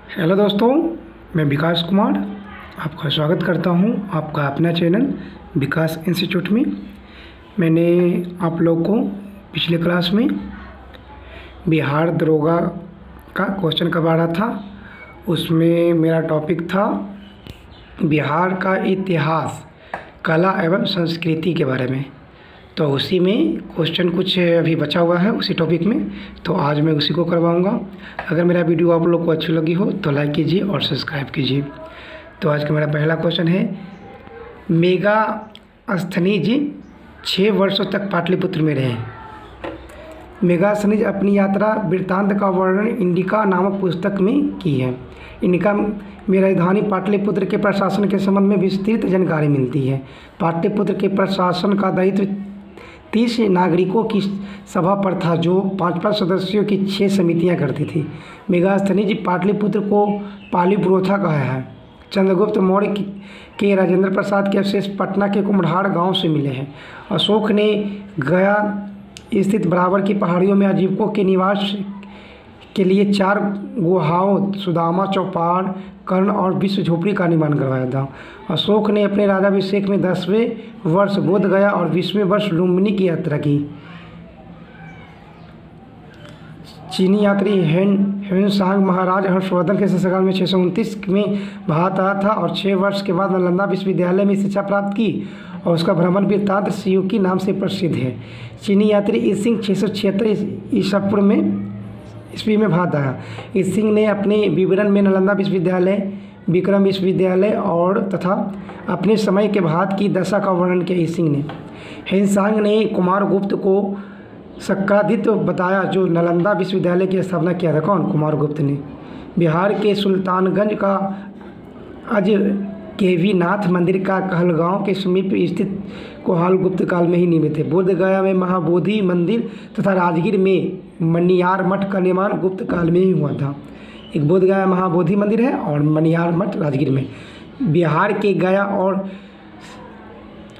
Hello दोस्तों, मैं विकास कुमार आपका स्वागत करता हूं आपका अपना चैनल विकास इंस्टीट्यूट में। मैंने आप लोग को पिछले क्लास में बिहार दरोगा का क्वेश्चन करवाया था। उसमें मेरा टॉपिक था बिहार का इतिहास, कला एवं संस्कृति के बारे में। तो उसी में क्वेश्चन कुछ अभी बचा हुआ है उसी टॉपिक में, तो आज मैं उसी को करवाऊंगा। अगर मेरा वीडियो आप लोग को अच्छी लगी हो तो लाइक कीजिए और सब्सक्राइब कीजिए। तो आज का मेरा पहला क्वेश्चन है, मेगास्थनीज 6 वर्षों तक पाटलिपुत्र में रहे। मेगास्थनीज अपनी यात्रा वृत्तांत का वर्णन इंडिका नामक पुस्तक में की है। इंडिका में राजधानी पाटलिपुत्र के प्रशासन के संबंध में विस्तृत जानकारी मिलती है। पाटलिपुत्र के प्रशासन का दायित्व 30 नागरिकों की सभा पर था, जो 5-5 सदस्यों की 6 समितियां करती थी। मेगास्थनीज पाटलिपुत्र को पालीपुरोथा कहा है। चंद्रगुप्त मौर्य के राजेंद्र प्रसाद के अवशेष पटना के कुम्हड़ार गांव से मिले हैं। अशोक ने गया स्थित बराबर की पहाड़ियों में आजीविकों के निवास के लिए 4 गुहाओं सुदामा, चौपाड़, कर्ण और विश्व झोपड़ी का निर्माण करवाया था। अशोक ने अपने राज्याभिषेक में 10वें वर्ष बोध गया और 20वें वर्ष लुम्बिनी की यात्रा की। चीनी यात्री ह्वेनसांग महाराज हर्षवर्धन के शासनकाल में 629 में भारत आया था और 6 वर्ष के बाद नालंदा विश्वविद्यालय में शिक्षा प्राप्त की और उसका भ्रमण वृत्तांत सियुकी नाम से प्रसिद्ध है। चीनी यात्री ईसिंग 676 ईस्वी में भारत आया। ईसिंग ने अपने विवरण में नालंदा विश्वविद्यालय, विक्रम विश्वविद्यालय और तथा अपने समय के भारत की दशा का वर्णन किया। ईसिंग ने ह्वेनसांग ने कुमारगुप्त को सक्रादित्य बताया, जो नालंदा विश्वविद्यालय की स्थापना किया था। कौन? कुमारगुप्त ने। बिहार के सुल्तानगंज का केवीनाथ मंदिर का कहलगांव के समीप स्थित कोहाल गुप्त काल में ही निर्मित है। बोधगया में महाबोधि मंदिर तथा राजगीर में मनियार मठ का निर्माण गुप्त काल में ही हुआ था। एक बोधगया महाबोधि मंदिर है और मनियार मठ राजगीर में। बिहार के गया और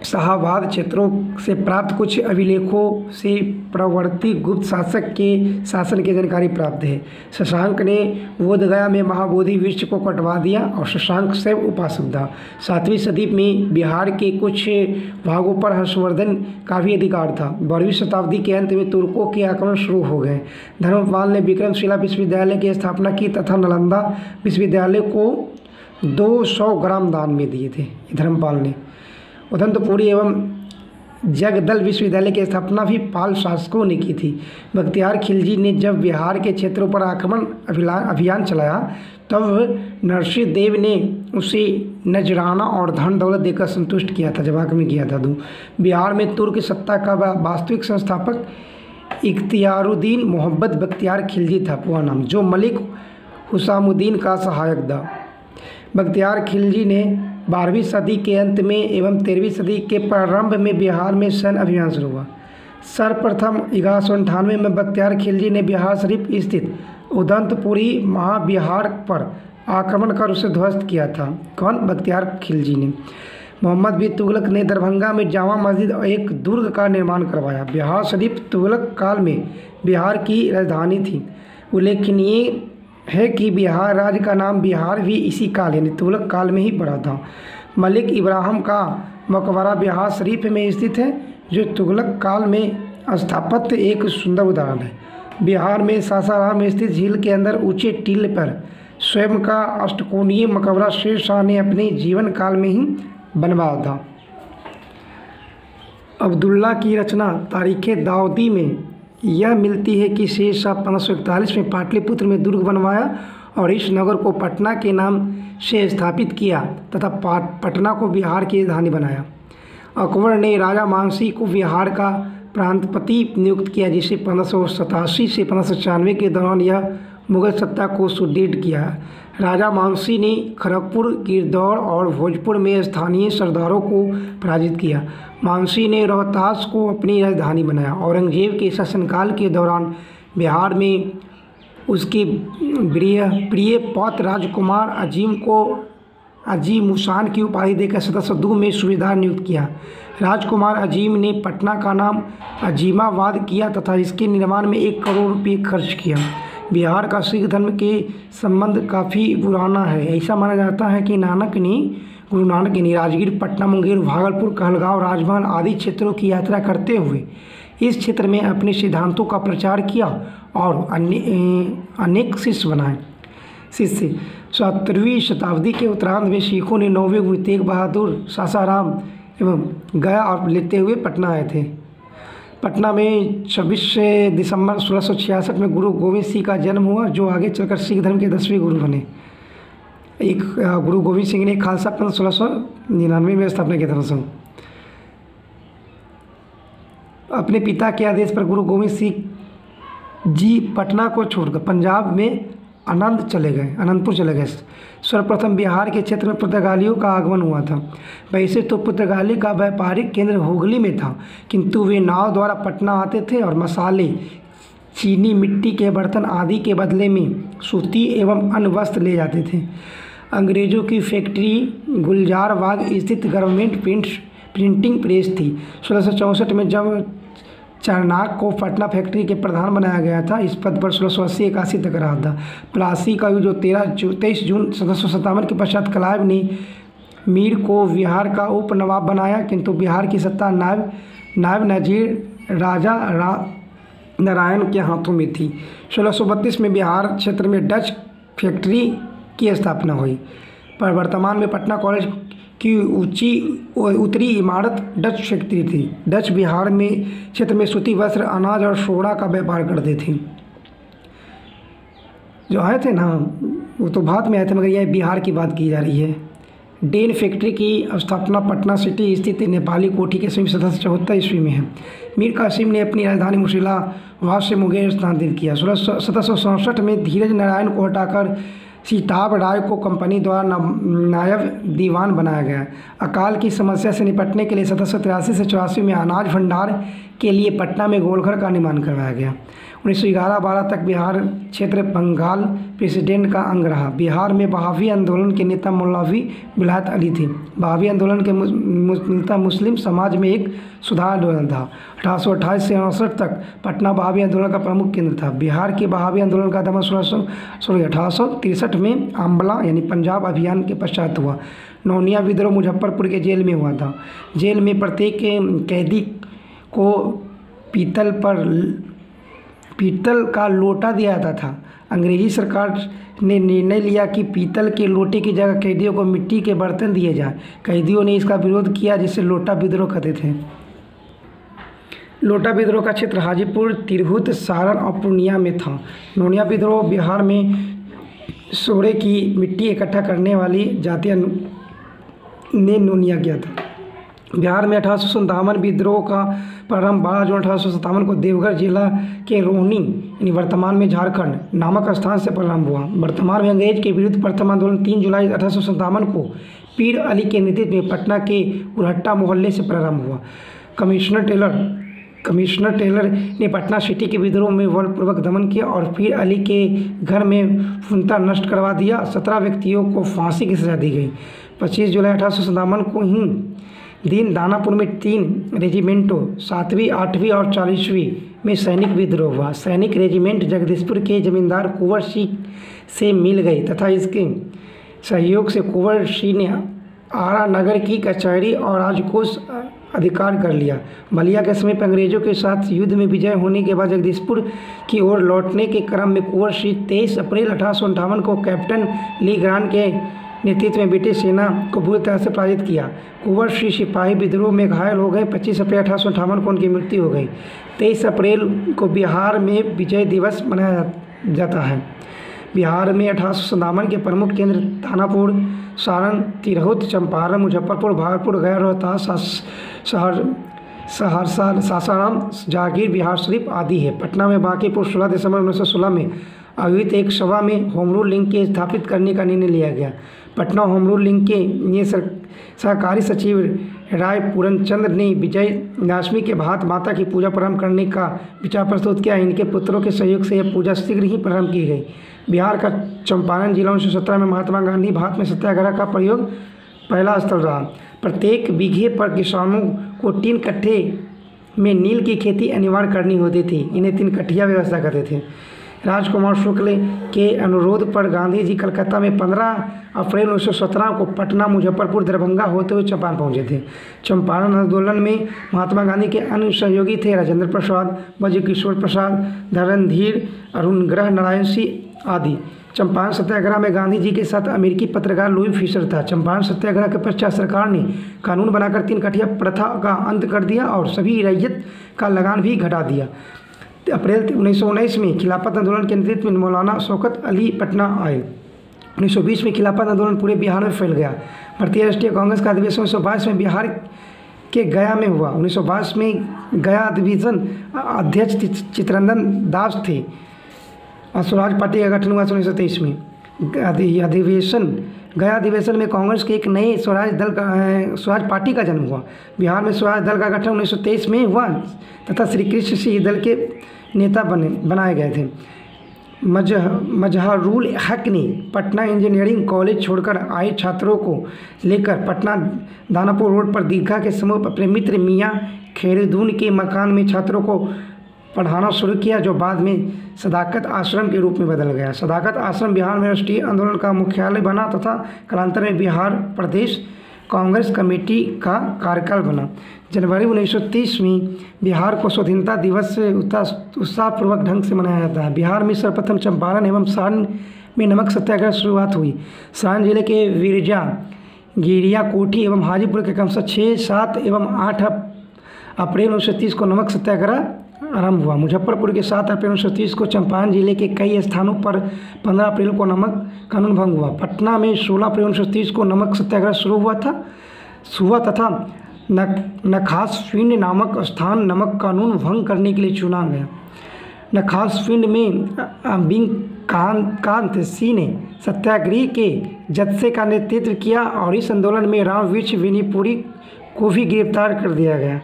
शाहाबाद क्षेत्रों से प्राप्त कुछ अभिलेखों से प्रवर्ती गुप्त शासक के शासन की जानकारी प्राप्त है। शशांक ने बोधगया में महाबोधि वृक्ष को कटवा दिया और शशांक शैव उपासक था। 7वीं सदी में बिहार के कुछ भागों पर हर्षवर्धन का भी अधिकार था। 12वीं शताब्दी के अंत में तुर्कों के आक्रमण शुरू हो गए। धर्मपाल ने विक्रमशिला विश्वविद्यालय की स्थापना की तथा नालंदा विश्वविद्यालय को 200 ग्राम दान में दिए थे धर्मपाल ने। उदंतपुरी एवं जगदल विश्वविद्यालय की स्थापना भी पाल शासकों ने की थी। बख्तियार खिलजी ने जब बिहार के क्षेत्रों पर आक्रमण अभियान चलाया, तब नरसिंह देव ने उसे नजराना और धन दौलत देकर संतुष्ट किया था, जब आक्रमण किया था। बिहार में तुर्क सत्ता का वास्तविक संस्थापक इख्तियारुद्दीन मोहम्मद बख्तियार खिलजी था, पूरा नाम, जो मलिक हुसामुद्दीन का सहायक था। बख्तियार खिलजी ने 12वीं सदी के अंत में एवं 13वीं सदी के प्रारंभ में बिहार में सैन्य अभियान शुरू हुआ। सर्वप्रथम 1198 में बख्तियार खिलजी ने बिहार शरीफ स्थित उदंतपुरी महाविहार पर आक्रमण कर उसे ध्वस्त किया था। कौन? बख्तियार खिलजी ने। मोहम्मद बिन तुगलक ने दरभंगा में जामा मस्जिद और एक दुर्ग का निर्माण करवाया। बिहार शरीफ तुगलक काल में बिहार की राजधानी थी। उल्लेखनीय है कि बिहार राज्य का नाम बिहार भी इसी काल यानी तुगलक काल में ही पड़ा था। मलिक इब्राहिम का मकबरा बिहार शरीफ में स्थित है, जो तुगलक काल में स्थापत्य एक सुंदर उदाहरण है। बिहार में सासाराम स्थित झील के अंदर ऊंचे टीले पर स्वयं का अष्टकोणीय मकबरा शेर शाह ने अपने जीवन काल में ही बनवाया था। अब्दुल्ला की रचना तारीख़ दाऊदी में यह मिलती है कि शेर शाह 1541 में पाटलिपुत्र में दुर्ग बनवाया और इस नगर को पटना के नाम से स्थापित किया तथा पटना को बिहार की राजधानी बनाया। अकबर ने राजा मानसिंह को बिहार का प्रांतपति नियुक्त किया, जिसे 1587 से 1596 के दौरान यह मुगल सत्ता को सुदृढ़ किया। राजा मानसिंह ने खड़गपुर, गिरदौर और भोजपुर में स्थानीय सरदारों को पराजित किया। मानसिंह ने रोहतास को अपनी राजधानी बनाया। औरंगजेब के शासनकाल के दौरान बिहार में उसके प्रिय पौत्र राजकुमार अजीम को अजीमुशान की उपाधि देकर 1702 में सूबेदार नियुक्त किया। राजकुमार अजीम ने पटना का नाम अजीमाबाद किया तथा इसके निर्माण में 1 करोड़ रुपये खर्च किया। बिहार का सिख धर्म के संबंध काफ़ी पुराना है। ऐसा माना जाता है कि गुरु नानक ने राजगीर, पटना, मुंगेर, भागलपुर, कहलगांव, राजमहल आदि क्षेत्रों की यात्रा करते हुए इस क्षेत्र में अपने सिद्धांतों का प्रचार किया और अनेक शिष्य बनाए। 17वीं शताब्दी के उत्तरार्ध में सिखों ने 9वें गुरु तेग बहादुर सासाराम एवं गया और लेते हुए पटना आए थे। पटना में 26 दिसंबर 1666 में गुरु गोविंद सिंह का जन्म हुआ, जो आगे चलकर सिख धर्म के 10वें गुरु बने। गुरु गोविंद सिंह ने खालसा पंथ 1699 में स्थापना किया था। अपने पिता के आदेश पर गुरु गोविंद सिंह जी पटना को छोड़कर पंजाब में अनंतपुर चले गए। सर्वप्रथम बिहार के क्षेत्र में पुर्तगालियों का आगमन हुआ था। वैसे तो पुर्तगाली का व्यापारिक केंद्र हुगली में था, किंतु वे नाव द्वारा पटना आते थे और मसाले, चीनी, मिट्टी के बर्तन आदि के बदले में सूती एवं अन्य वस्त्र ले जाते थे। अंग्रेज़ों की फैक्ट्री गुलजारबाग स्थित गवर्नमेंट प्रिंटिंग प्रेस थी। 1664 में जब चारनाक को पटना फैक्ट्री के प्रधान बनाया गया था, इस पद पर 1680-81 तक रहा था। प्लासी का युग जो 23 जून 1757 के पश्चात क्लाइव ने मीर को बिहार का उप नवाब बनाया, किंतु बिहार की सत्ता नायब नजीर राजा नारायण के हाथों में थी। 1632 में बिहार क्षेत्र में डच फैक्ट्री की स्थापना हुई, पर वर्तमान में पटना कॉलेज की उत्तरी इमारत डच फैक्ट्री थी। डच बिहार में क्षेत्र में सूती वस्त्र, अनाज और सोडा का व्यापार करते थे। जो आए थे ना वो तो बाद में आए थे, मगर यह बिहार की बात की जा रही है। डेन फैक्ट्री की स्थापना पटना सिटी स्थित नेपाली कोठी के समीप 1774 ईस्वी में है। मीर कासिम ने अपनी राजधानी मुर्शिदाबाद से मुंगेर स्थानांतरित किया। 1767 में धीरज नारायण को हटाकर सीताब राय को कंपनी द्वारा नायब दीवान बनाया गया। अकाल की समस्या से निपटने के लिए 1783 से 84 में अनाज भंडार के लिए पटना में गोलघर का निर्माण करवाया गया। 1911-12 तक बिहार क्षेत्र बंगाल प्रेसिडेंट का अंग रहा। बिहार में बहावी आंदोलन के नेता मौलवी विलायत अली थे। बहावी आंदोलन के नेता मुस्लिम समाज में एक सुधार आंदोलन था। 1828 से 1969 तक पटना बहावी आंदोलन का प्रमुख केंद्र था। बिहार के बहावी आंदोलन का दमन 1863 में आंबला यानी पंजाब अभियान के पश्चात हुआ। नौनिया विद्रोह मुजफ्फरपुर के जेल में हुआ था। जेल में प्रत्येक कैदी को पीतल का लोटा दिया जाता था। अंग्रेजी सरकार ने निर्णय लिया कि पीतल के लोटे की जगह कैदियों को मिट्टी के बर्तन दिए जाएं। कैदियों ने इसका विरोध किया, जिसे लोटा विद्रोह कहते थे। लोटा विद्रोह का क्षेत्र हाजीपुर, तिरहुत, सारण और पूर्णिया में था। नौनिया विद्रोह बिहार में सोरे की मिट्टी इकट्ठा करने वाली जातियां ने नौनिया किया था। बिहार में 1857 विद्रोह का प्रारंभ 12 जून 1857 को देवघर जिला के रोहनी यानी वर्तमान में झारखंड नामक स्थान से प्रारंभ हुआ। वर्तमान में अंग्रेज के विरुद्ध प्रथम आंदोलन 3 जुलाई 1857 को पीर अली के नेतृत्व में पटना के उरहट्टा मोहल्ले से प्रारंभ हुआ। कमिश्नर टेलर ने पटना सिटी के विद्रोह में बलपूर्वक दमन किया और पीर अली के घर में फुनता नष्ट करवा दिया। 17 व्यक्तियों को फांसी की सजा दी गई। 25 जुलाई 1857 को ही दिन दानापुर में 3 रेजिमेंटों 7वीं, 8वीं और 40वीं में सैनिक विद्रोह हुआ। सैनिक रेजिमेंट जगदीशपुर के जमींदार कुंवर सिंह से मिल गई तथा इसके सहयोग से कुंवर सिंह ने आरा नगर की कचहरी और राजकोष अधिकार कर लिया। बलिया के समीप अंग्रेजों के साथ युद्ध में विजय होने के बाद जगदीशपुर की ओर लौटने के क्रम में कुंवर सिंह 23 अप्रैल 1858 को कैप्टन ली ग्रांट के नेतृत्व में ब्रिटिश सेना को बुरी तरह से पराजित किया। कुंवर सिंह सिपाही विद्रोह में घायल हो गए। 25 अप्रैल 1858 को उनकी मृत्यु हो गई। 23 अप्रैल को बिहार में विजय दिवस मनाया जाता है। बिहार में 1857 के प्रमुख केंद्र दानापुर, सारण, तिरहुत, चंपारण, मुजफ्फरपुर, भागलपुर, गया, रोहतास, सहरसा, सासाराम, जागीर, बिहार शरीफ आदि है। पटना में बांकीपुर 16 दिसंबर 1916 में आयोजित एक सभा में होम रूल लीग के स्थापित करने का निर्णय लिया गया। पटना होम रूल लीग के लिए सहकारी सचिव राय पूरनचंद्र ने विजय दशमी के बाद माता की पूजा प्रारंभ करने का विचार प्रस्तुत किया। इनके पुत्रों के सहयोग से यह पूजा शीघ्र ही प्रारंभ की गई। बिहार का चंपारण जिला 1917 में महात्मा गांधी भारत में सत्याग्रह का प्रयोग पहला स्थल रहा। प्रत्येक बीघे पर किसानों को 3 कट्ठे में नील की खेती अनिवार्य करनी होती थी। इन्हें 3 कट्ठिया व्यवस्था करते थे। राजकुमार शुक्ल के अनुरोध पर गांधी जी कलकत्ता में 15 अप्रैल 1917 को पटना, मुजफ्फरपुर, दरभंगा होते हुए चंपारण पहुंचे थे। चंपारण आंदोलन में महात्मा गांधी के अन्य सहयोगी थे राजेंद्र प्रसाद, ब्रजकिशोर प्रसाद, धरणधीर, अरुण ग्रह, नारायण सिंह आदि। चंपारण सत्याग्रह में गांधी जी के साथ अमेरिकी पत्रकार लुई फिशर था। चंपारण सत्याग्रह के पश्चात सरकार ने कानून बनाकर 3 कठिया प्रथा का अंत कर दिया और सभी रैयत का लगान भी घटा दिया। अप्रैल 1919 में खिलाफत आंदोलन के नेतृत्व में मौलाना शौकत अली पटना आए। 1920 में खिलाफत आंदोलन पूरे बिहार में फैल गया। भारतीय राष्ट्रीय कांग्रेस का अधिवेशन 1922 में बिहार के गया में हुआ। 1922 में गया अधिवेशन अध्यक्ष चित्तरंजन दास थे। स्वराज पार्टी का गठन हुआ 1923 में। गया अधिवेशन में कांग्रेस के एक नए स्वराज पार्टी का जन्म हुआ। बिहार में स्वराज दल का गठन 1923 में हुआ तथा श्री कृष्ण सिंह दल के नेता बनाए गए थे। मजहरुल हक ने पटना इंजीनियरिंग कॉलेज छोड़कर आए छात्रों को लेकर पटना दानापुर रोड पर दीघा के समीप अपने मित्र मियाँ खैरुद्दीन के मकान में छात्रों को पढ़ाना शुरू किया, जो बाद में सदाकत आश्रम के रूप में बदल गया। सदाकत आश्रम बिहार में राष्ट्रीय आंदोलन का मुख्यालय बना तथा कालांतर में बिहार प्रदेश कांग्रेस कमेटी का कार्यकाल बना। जनवरी 1930 में बिहार को स्वतंत्रता दिवस से उत्साहपूर्वक ढंग से मनाया जाता है। बिहार में सर्वप्रथम चंपारण एवं सारण में नमक सत्याग्रह शुरुआत हुई। सारण जिले के विरजा, गिरिया कोठी एवं हाजीपुर के क्रमशः 6, 7 एवं 8 अप्रैल 1930 को नमक सत्याग्रह आरंभ हुआ। मुजफ्फरपुर के 7 अप्रैल 1930 को चंपारण जिले के कई स्थानों पर 15 अप्रैल को नमक कानून भंग हुआ। पटना में 16 अप्रैल 1930 को नमक सत्याग्रह शुरू हुआ तथा नखासपिंड नामक स्थान नमक कानून भंग करने के लिए चुना गया। नखासपिंड में कांत सिंह ने सत्याग्रह के जत्थे का नेतृत्व किया और इस आंदोलन में राम वृक्ष विनीपुरी को भी गिरफ्तार कर दिया गया।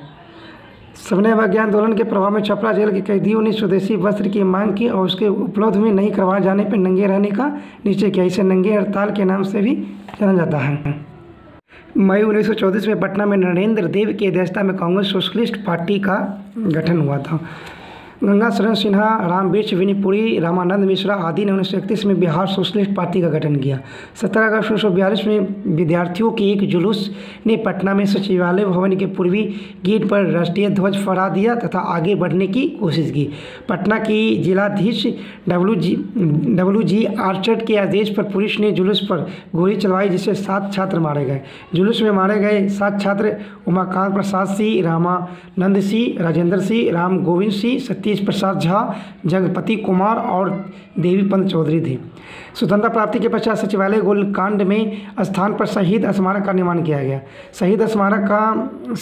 सविनय अवज्ञा आंदोलन के प्रभाव में छपरा जेल के कैदियों ने स्वदेशी वस्त्र की मांग की और उसके उपलब्ध में नहीं करवाए जाने पर नंगे रहने का निश्चय किया। इसे नंगे हड़ताल के नाम से भी जाना जाता है। मई 1934 में पटना में नरेंद्र देव की अध्यक्षता में कांग्रेस सोशलिस्ट पार्टी का गठन हुआ था। गंगा शरण सिन्हा, राम वृक्ष विनीपुरी, रामानंद मिश्रा आदि ने 1931 में बिहार सोशलिस्ट पार्टी का गठन किया। 17 अगस्त 1942 में विद्यार्थियों के एक जुलूस ने पटना में सचिवालय भवन के पूर्वी गेट पर राष्ट्रीय ध्वज फहरा दिया तथा आगे बढ़ने की कोशिश की। पटना की जिलाधीश WG आर्चर्ड के आदेश पर पुलिस ने जुलूस पर गोली चलवाई, जिससे 7 छात्र मारे गए। जुलूस में मारे गए 7 छात्र उमाकांत प्रसाद सिंह, रामानंद सिंह, राजेंद्र सिंह, राम गोविंद सिंह, सतीश प्रसाद झा, जगपति कुमार और देवीपंत चौधरी थे। स्वतंत्रता प्राप्ति के पश्चात सचिवालय गोलकांड में स्थान पर शहीद स्मारक का निर्माण किया गया। शहीद स्मारक का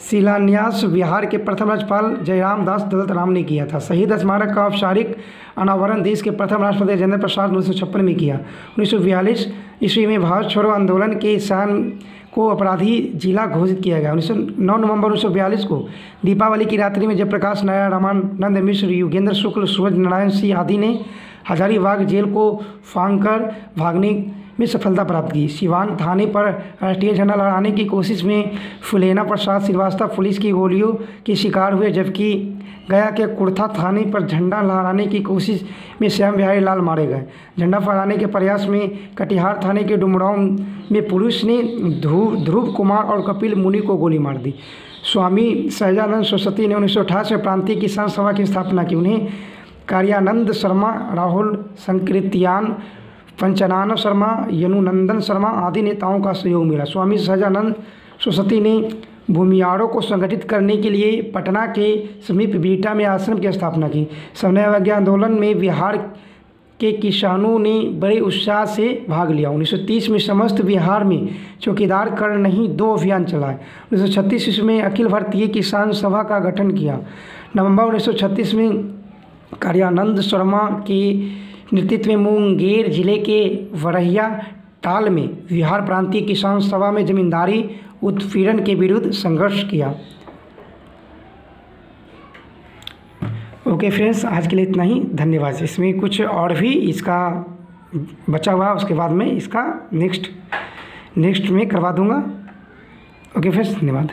शिलान्यास बिहार के प्रथम राज्यपाल जयराम दास दत्त राम ने किया था। शहीद स्मारक का औपचारिक अनावरण देश के प्रथम राष्ट्रपति राजेंद्र प्रसाद 1956 में किया। 1942 ईस्वी में भारत छोड़ो आंदोलन के ईशान को अपराधी जिला घोषित किया गया। 9 नवंबर 1942 को दीपावली की रात्रि में जयप्रकाश नारायण, रामानंद मिश्र, योगेंद्र शुक्ल, सूरज नारायण सिंह आदि ने हजारीबाग जेल को फांगकर भागने में सफलता प्राप्त की। सिवान थाने पर राष्ट्रीय झंडा लहराने की कोशिश में फुलेना प्रसाद श्रीवास्तव पुलिस की गोलियों के शिकार हुए, जबकि गया के कुर्था थाने पर झंडा लहराने की कोशिश में श्याम बिहारी लाल मारे गए। झंडा फहराने के प्रयास में कटिहार थाने के डुमराव में पुलिस ने ध्रुव कुमार और कपिल मुनि को गोली मार दी। स्वामी सहजानंद सरस्वती ने 1928 में प्रांतीय किसान सभा की स्थापना की। उन्हें कार्यानंद शर्मा, राहुल संकृत्यान, पंचनान शर्मा, यनुनंदन शर्मा आदि नेताओं का सहयोग मिला। स्वामी सहजानंद सरस्वती ने भूमियारों को संगठित करने के लिए पटना के समीप बीटा में आश्रम की स्थापना की। सविनय अवज्ञा आंदोलन में बिहार के किसानों ने बड़े उत्साह से भाग लिया। 1930 में समस्त बिहार में चौकीदार कर नहीं 2 अभियान चलाए। 1936 ईस्वी में अखिल भारतीय किसान सभा का गठन किया। नवंबर 1936 में कार्यानंद शर्मा के नेतृत्व में मुंगेर जिले के वरहिया टाल में बिहार प्रांतीय किसान सभा में जमींदारी उत्पीड़न के विरुद्ध संघर्ष किया। ओके फ्रेंड्स, आज के लिए इतना ही। धन्यवाद। इसमें कुछ और भी इसका बचा हुआ, उसके बाद में इसका नेक्स्ट में करवा दूंगा। ओके फ्रेंड्स, धन्यवाद।